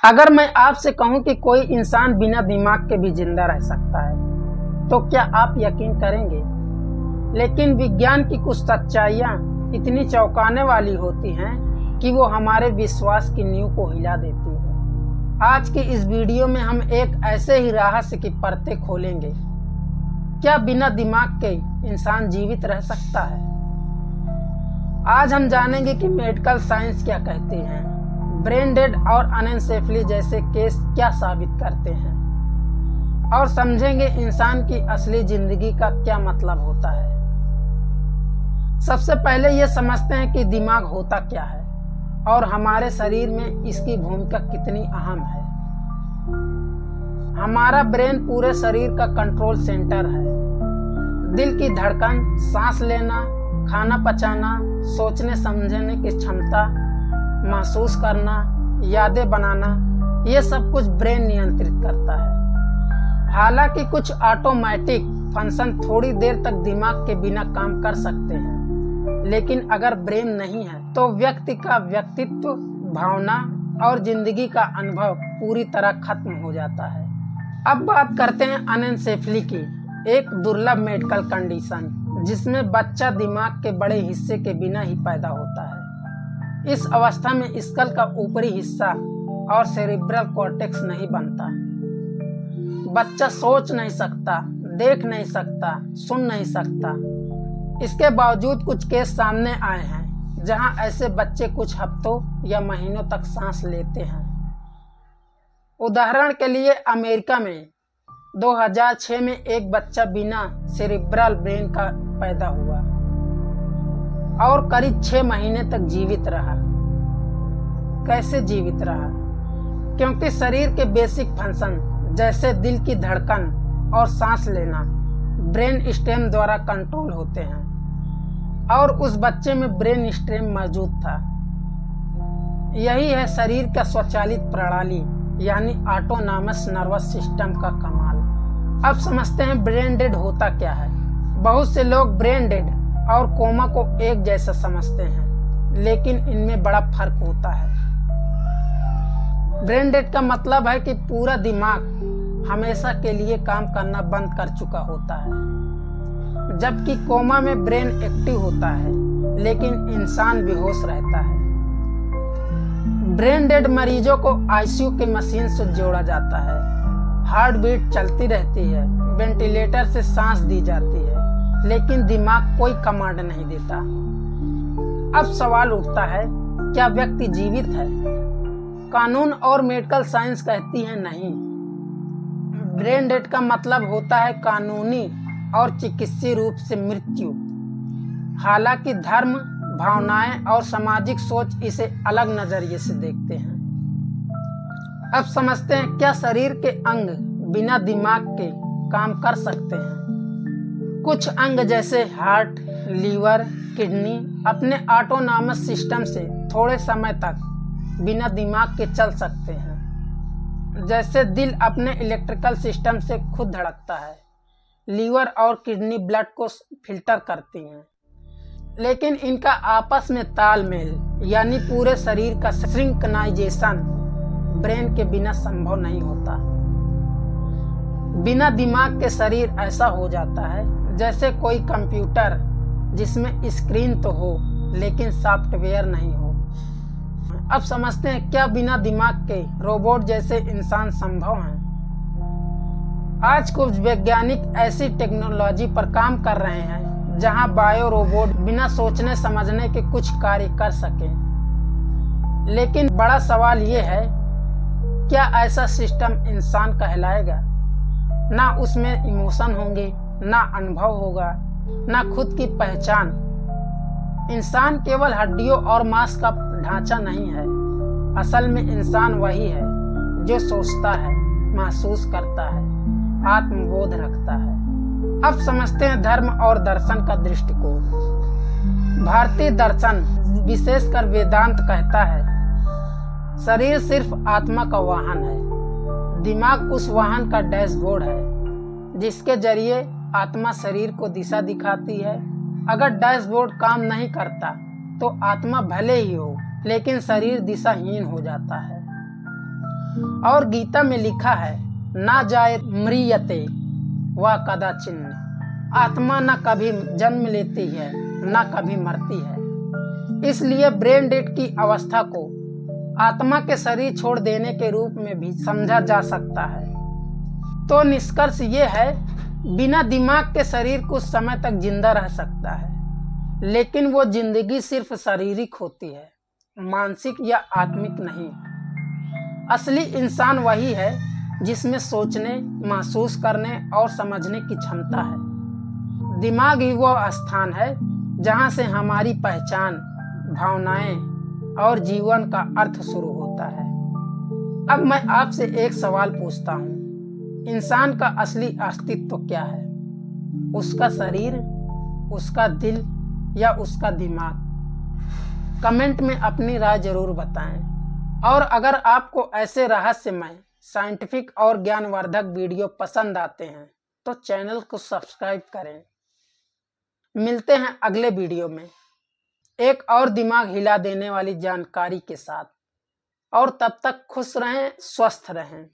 अगर मैं आपसे कहूं कि कोई इंसान बिना दिमाग के भी जिंदा रह सकता है, तो क्या आप यकीन करेंगे? लेकिन विज्ञान की कुछ सच्चाइयां इतनी चौंकाने वाली होती हैं कि वो हमारे विश्वास की नींव को हिला देती है। आज की इस वीडियो में हम एक ऐसे ही रहस्य की परतें खोलेंगे। क्या बिना दिमाग के इंसान जीवित रह सकता है? आज हम जानेंगे कि मेडिकल साइंस क्या कहती है, ब्रेन डेड और अनएन्सेफली जैसे केस क्या साबित करते हैं, और समझेंगे इंसान की असली जिंदगी का क्या मतलब होता है। सबसे पहले ये समझते हैं कि दिमाग होता क्या है और हमारे शरीर में इसकी भूमिका कितनी अहम है। हमारा ब्रेन पूरे शरीर का कंट्रोल सेंटर है। दिल की धड़कन, सांस लेना, खाना पचाना, सोचने समझने की क्षमता, महसूस करना, यादें बनाना, ये सब कुछ ब्रेन नियंत्रित करता है। हालांकि कुछ ऑटोमेटिक फंक्शन थोड़ी देर तक दिमाग के बिना काम कर सकते हैं, लेकिन अगर ब्रेन नहीं है तो व्यक्ति का व्यक्तित्व, भावना और जिंदगी का अनुभव पूरी तरह खत्म हो जाता है। अब बात करते हैं अनएन्सेफली की, एक दुर्लभ मेडिकल कंडीशन जिसमें बच्चा दिमाग के बड़े हिस्से के बिना ही पैदा होता है। इस अवस्था में स्कल का ऊपरी हिस्सा और सेरिब्रल कॉर्टेक्स नहीं बनता। बच्चा सोच नहीं सकता, देख नहीं सकता, सुन नहीं सकता। इसके बावजूद कुछ केस सामने आए हैं जहां ऐसे बच्चे कुछ हफ्तों या महीनों तक सांस लेते हैं। उदाहरण के लिए अमेरिका में 2006 में एक बच्चा बिना सेरिब्रल ब्रेन का पैदा हुआ और करीब 6 महीने तक जीवित रहा। कैसे जीवित रहा? क्योंकि शरीर के बेसिक फंक्शन जैसे दिल की धड़कन और सांस लेना ब्रेन स्टेम द्वारा कंट्रोल होते हैं, और उस बच्चे में ब्रेन स्टेम मौजूद था। यही है शरीर का स्वचालित प्रणाली यानी ऑटोनॉमस नर्वस सिस्टम का कमाल। अब समझते हैं ब्रेन डेड होता क्या है। बहुत से लोग ब्रेन डेड और कोमा को एक जैसा समझते हैं, लेकिन इनमें बड़ा फर्क होता है। ब्रेन डेड का मतलब है कि पूरा दिमाग हमेशा के लिए काम करना बंद कर चुका होता है, जबकि कोमा में ब्रेन एक्टिव होता है लेकिन इंसान बेहोश रहता है। ब्रेन डेड मरीजों को आईसीयू के मशीन से जोड़ा जाता है, हार्ट बीट चलती रहती है, वेंटिलेटर से सांस दी जाती है, लेकिन दिमाग कोई कमांड नहीं देता। अब सवाल उठता है, क्या व्यक्ति जीवित है? कानून और मेडिकल साइंस कहती है नहीं। ब्रेन डेड का मतलब होता है कानूनी और चिकित्सीय रूप से मृत्यु। हालांकि धर्म, भावनाएं और सामाजिक सोच इसे अलग नजरिए से देखते हैं। अब समझते हैं, क्या शरीर के अंग बिना दिमाग के काम कर सकते हैं? कुछ अंग जैसे हार्ट, लीवर, किडनी अपने ऑटोनॉमस सिस्टम से थोड़े समय तक बिना दिमाग के चल सकते हैं। जैसे दिल अपने इलेक्ट्रिकल सिस्टम से खुद धड़कता है, लीवर और किडनी ब्लड को फिल्टर करती हैं, लेकिन इनका आपस में तालमेल यानी पूरे शरीर का सिंक्रोनाइजेशन ब्रेन के बिना संभव नहीं होता। बिना दिमाग के शरीर ऐसा हो जाता है जैसे कोई कंप्यूटर जिसमें स्क्रीन तो हो लेकिन सॉफ्टवेयर नहीं हो। अब समझते हैं, क्या बिना दिमाग के रोबोट जैसे इंसान संभव हैं? आज कुछ वैज्ञानिक ऐसी टेक्नोलॉजी पर काम कर रहे हैं जहां बायो रोबोट बिना सोचने समझने के कुछ कार्य कर सकें। लेकिन बड़ा सवाल ये है, क्या ऐसा सिस्टम इंसान कहलाएगा? ना उसमें इमोशन होंगे, ना अनुभव होगा, ना खुद की पहचान। इंसान केवल हड्डियों और मांस का ढांचा नहीं है। असल में इंसान वही है जो सोचता है, महसूस करता है, आत्मबोध रखता है। अब समझते हैं धर्म और दर्शन का दृष्टिकोण। भारतीय दर्शन, विशेषकर वेदांत कहता है, शरीर सिर्फ आत्मा का वाहन है। दिमाग उस वाहन का डैशबोर्ड है जिसके जरिए आत्मा शरीर को दिशा दिखाती है। अगर डैशबोर्ड काम नहीं करता तो आत्मा भले ही हो, लेकिन शरीर दिशाहीन हो जाता है। और गीता में लिखा है, ना जाए म्रियते व कदाचिन्न, आत्मा न कभी जन्म लेती है न कभी मरती है। इसलिए ब्रेन डेड की अवस्था को आत्मा के शरीर छोड़ देने के रूप में भी समझा जा सकता है। तो निष्कर्ष ये है, बिना दिमाग के शरीर कुछ समय तक जिंदा रह सकता है, लेकिन वो जिंदगी सिर्फ शारीरिक होती है, मानसिक या आत्मिक नहीं। असली इंसान वही है जिसमें सोचने, महसूस करने और समझने की क्षमता है। दिमाग ही वो स्थान है जहाँ से हमारी पहचान, भावनाएं और जीवन का अर्थ शुरू होता है। अब मैं आपसे एक सवाल पूछता हूँ, इंसान का असली अस्तित्व क्या है? उसका शरीर, उसका दिल या उसका दिमाग? कमेंट में अपनी राय जरूर बताएं। और अगर आपको ऐसे रहस्यमय, साइंटिफिक और ज्ञानवर्धक वीडियो पसंद आते हैं तो चैनल को सब्सक्राइब करें। मिलते हैं अगले वीडियो में एक और दिमाग हिला देने वाली जानकारी के साथ, और तब तक खुश रहें, स्वस्थ रहें।